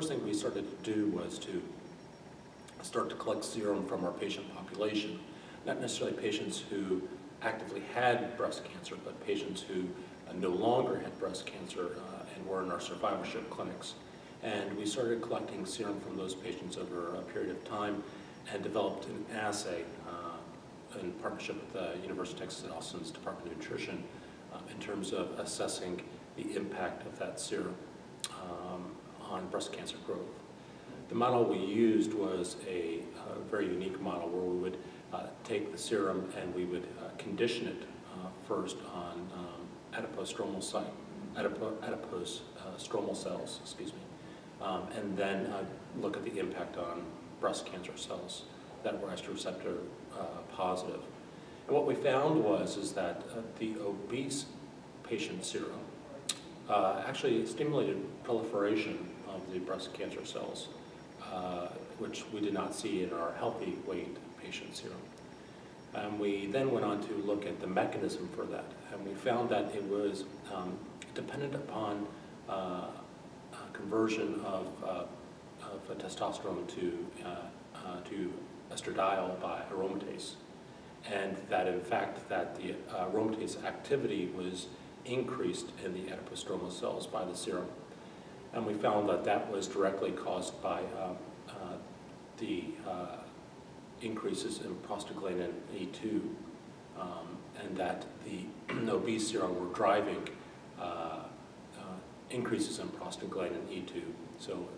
first thing we started to do was to start to collect serum from our patient population, not necessarily patients who actively had breast cancer, but patients who no longer had breast cancer and were in our survivorship clinics. And we started collecting serum from those patients over a period of time and developed an assay in partnership with the University of Texas at Austin's Department of Nutrition in terms of assessing the impact of that serum on breast cancer growth. The model we used was a very unique model where we would take the serum and we would condition it first on adipose stromal cells, and then look at the impact on breast cancer cells that were estrogen receptor positive. And what we found is that the obese patient serum actually stimulated proliferation of the breast cancer cells, which we did not see in our healthy weight patient serum. We then went on to look at the mechanism for that, and we found that it was dependent upon conversion of testosterone to estradiol by aromatase, and that in fact that the aromatase activity was increased in the adipose stromal cells by the serum. And we found that that was directly caused by the increases in prostaglandin E2, and that the obese serum were driving increases in prostaglandin E2. So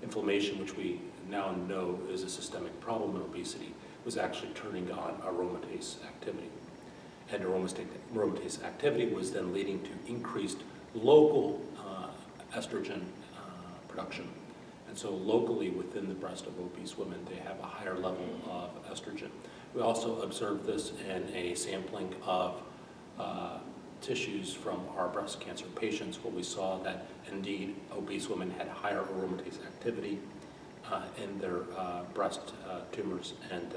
inflammation, which we now know is a systemic problem in obesity, was actually turning on aromatase activity. And aromatase activity was then leading to increased local estrogen production. And so locally within the breast of obese women, they have a higher level of estrogen. We also observed this in a sampling of tissues from our breast cancer patients, where we saw that indeed obese women had higher aromatase activity in their breast tumors, and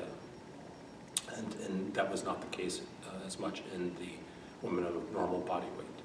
that was not the case as much in the women of normal body weight.